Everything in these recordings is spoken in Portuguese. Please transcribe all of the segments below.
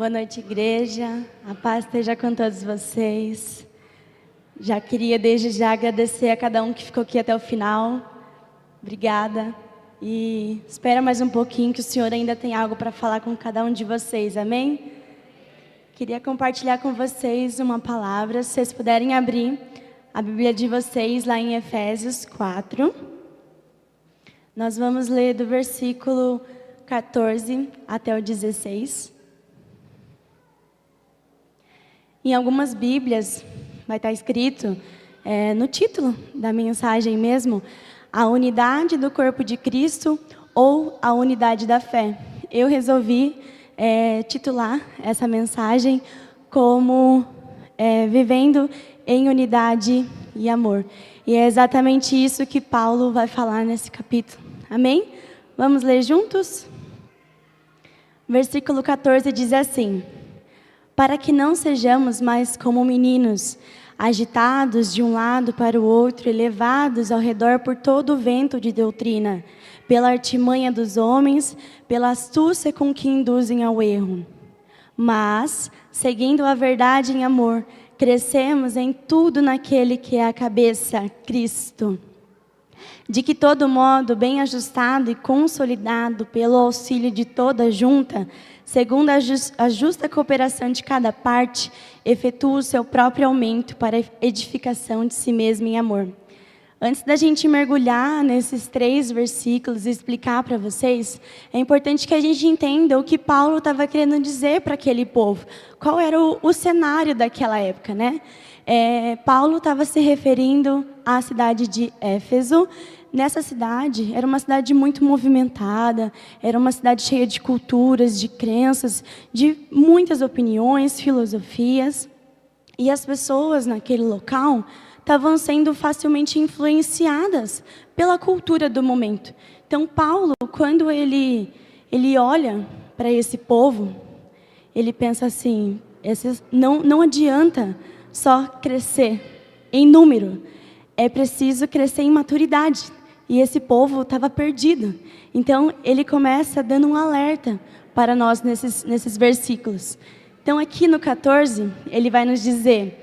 Boa noite, igreja. A paz esteja com todos vocês. Já queria desde já agradecer a cada um que ficou aqui até o final. Obrigada. E espera mais um pouquinho que o Senhor ainda tem algo para falar com cada um de vocês. Amém? Queria compartilhar com vocês uma palavra. Se vocês puderem abrir a Bíblia de vocês lá em Efésios 4. Nós vamos ler do versículo 14 até o 16. Em algumas Bíblias vai estar escrito, no título da mensagem mesmo, a unidade do corpo de Cristo ou a unidade da fé. Eu resolvi titular essa mensagem como vivendo em unidade e amor. E é exatamente isso que Paulo vai falar nesse capítulo. Amém? Vamos ler juntos? Versículo 14 diz assim: para que não sejamos mais como meninos, agitados de um lado para o outro e levados ao redor por todo o vento de doutrina, pela artimanha dos homens, pela astúcia com que induzem ao erro. Mas, seguindo a verdade em amor, crescemos em tudo naquele que é a cabeça, Cristo. De que todo modo, bem ajustado e consolidado pelo auxílio de toda a junta, segundo a justa cooperação de cada parte, efetua o seu próprio aumento para a edificação de si mesmo em amor. Antes da gente mergulhar nesses 3 versículos e explicar para vocês, é importante que a gente entenda o que Paulo estava querendo dizer para aquele povo. Qual era o cenário daquela época, né? Paulo estava se referindo à cidade de Éfeso. Nessa cidade, era uma cidade muito movimentada, era uma cidade cheia de culturas, de crenças, de muitas opiniões, filosofias. E as pessoas naquele local estavam sendo facilmente influenciadas pela cultura do momento. Então, Paulo, quando ele olha para esse povo, ele pensa assim, não adianta só crescer em número, é preciso crescer em maturidade. E esse povo estava perdido. Então, ele começa dando um alerta para nós nesses versículos. Então, aqui no 14, ele vai nos dizer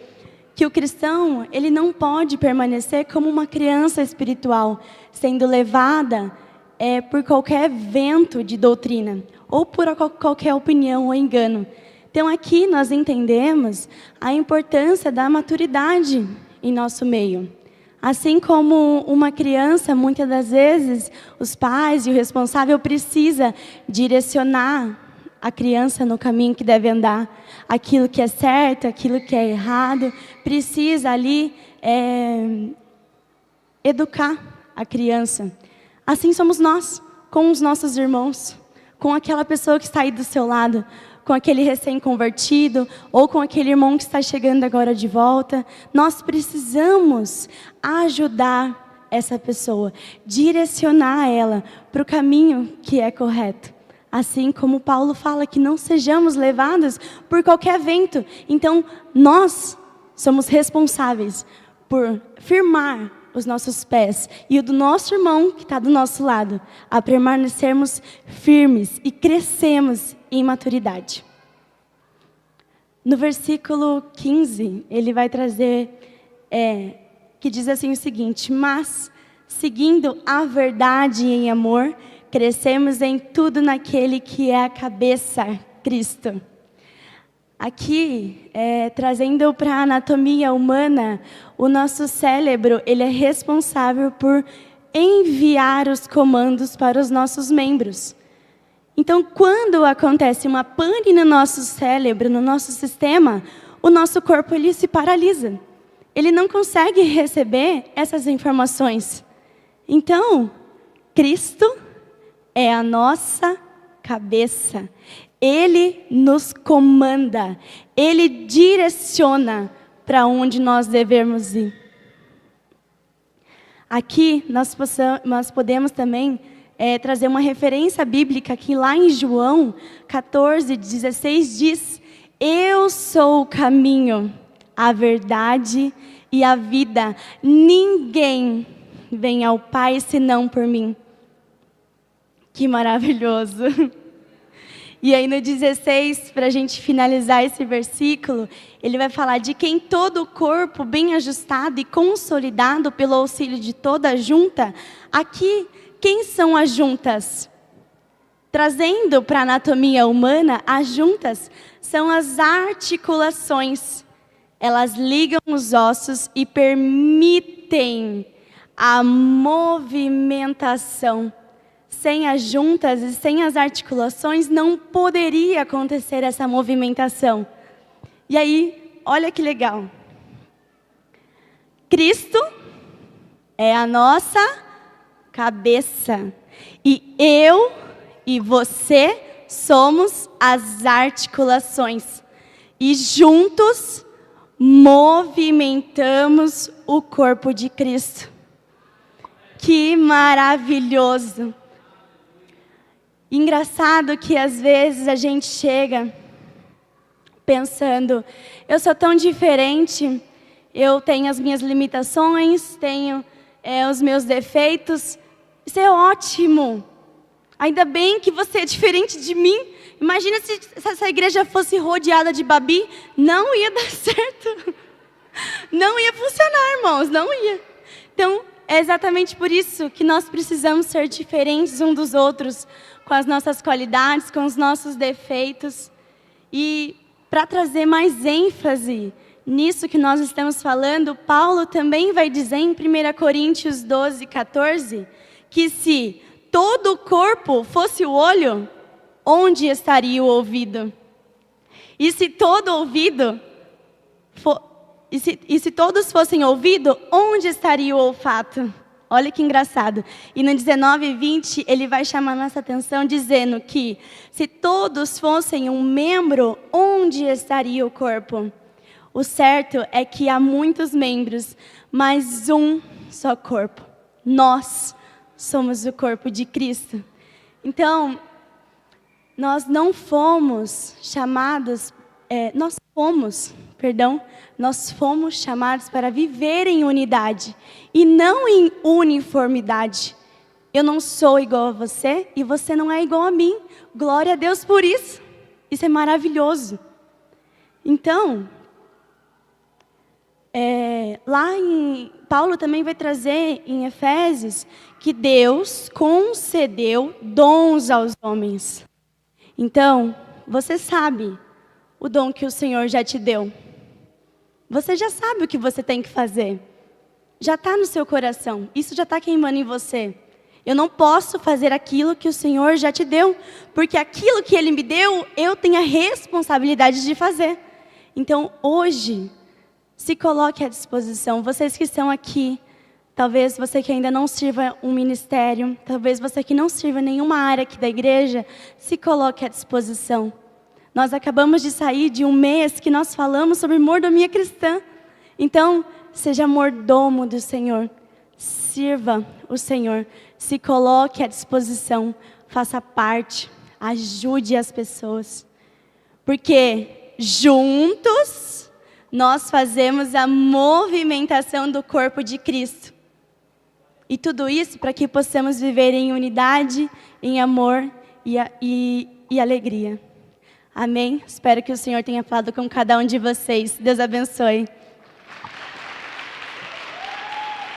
que o cristão, ele não pode permanecer como uma criança espiritual, sendo levada por qualquer vento de doutrina, ou por qualquer opinião ou engano. Então, aqui nós entendemos a importância da maturidade em nosso meio. Assim como uma criança, muitas das vezes, os pais e o responsável precisa direcionar a criança no caminho que deve andar. Aquilo que é certo, aquilo que é errado, precisa ali educar a criança. Assim somos nós, com os nossos irmãos, com aquela pessoa que está aí do seu lado, com aquele recém-convertido, ou com aquele irmão que está chegando agora de volta. Nós precisamos ajudar essa pessoa, direcionar ela para o caminho que é correto. Assim como Paulo fala que não sejamos levados por qualquer vento. Então, nós somos responsáveis por firmar os nossos pés e o do nosso irmão que está do nosso lado, a permanecermos firmes e crescemos em maturidade. No versículo 15, ele vai trazer, que diz assim o seguinte: mas, seguindo a verdade em amor, crescemos em tudo naquele que é a cabeça, Cristo. Aqui, trazendo para a anatomia humana, o nosso cérebro, ele é responsável por enviar os comandos para os nossos membros. Então, quando acontece uma pane no nosso cérebro, no nosso sistema, o nosso corpo ele se paralisa. Ele não consegue receber essas informações. Então, Cristo é a nossa cabeça. Ele nos comanda. Ele direciona para onde nós devemos ir. Aqui, nós podemos também trazer uma referência bíblica que lá em João 14:16 diz: eu sou o caminho, a verdade e a vida. Ninguém vem ao Pai senão por mim. Que maravilhoso! E aí no 16, para a gente finalizar esse versículo, ele vai falar de quem todo o corpo bem ajustado e consolidado pelo auxílio de toda a junta. Aqui, quem são as juntas? Trazendo para a anatomia humana, as juntas são as articulações. Elas ligam os ossos e permitem a movimentação. Sem as juntas e sem as articulações, não poderia acontecer essa movimentação. E aí, olha que legal. Cristo é a nossa cabeça. E eu e você somos as articulações. E juntos movimentamos o corpo de Cristo. Que maravilhoso! Engraçado que às vezes a gente chega pensando, eu sou tão diferente, eu tenho as minhas limitações, tenho os meus defeitos. Isso é ótimo. Ainda bem que você é diferente de mim. Imagina se essa igreja fosse rodeada de Babi, não ia dar certo. Não ia funcionar, irmãos, não ia. Então, é exatamente por isso que nós precisamos ser diferentes uns dos outros, com as nossas qualidades, com os nossos defeitos. E para trazer mais ênfase nisso que nós estamos falando, Paulo também vai dizer em 1 Coríntios 12, 14, que se todo o corpo fosse o olho, onde estaria o ouvido? E se todo ouvido E se todos fossem ouvido, onde estaria o olfato? Olha que engraçado. E no 19 e 20, ele vai chamar nossa atenção dizendo que se todos fossem um membro, onde estaria o corpo? O certo é que há muitos membros, mas um só corpo. Nós somos o corpo de Cristo. Então, nós não fomos chamados, nós fomos chamados para viver em unidade e não em uniformidade. Eu não sou igual a você e você não é igual a mim. Glória a Deus por isso. Isso é maravilhoso. Então, Paulo também vai trazer em Efésios que Deus concedeu dons aos homens. Então, você sabe o dom que o Senhor já te deu. Você já sabe o que você tem que fazer. Já está no seu coração. Isso já está queimando em você. Eu não posso fazer aquilo que o Senhor já te deu, porque aquilo que Ele me deu, eu tenho a responsabilidade de fazer. Então, hoje, se coloque à disposição. Vocês que estão aqui, talvez você que ainda não sirva um ministério, talvez você que não sirva nenhuma área aqui da igreja, se coloque à disposição. Nós acabamos de sair de um mês que nós falamos sobre mordomia cristã. Então, seja mordomo do Senhor. Sirva o Senhor. Se coloque à disposição. Faça parte. Ajude as pessoas. Porque juntos nós fazemos a movimentação do corpo de Cristo. E tudo isso para que possamos viver em unidade, em amor e alegria. Amém? Espero que o Senhor tenha falado com cada um de vocês. Deus abençoe.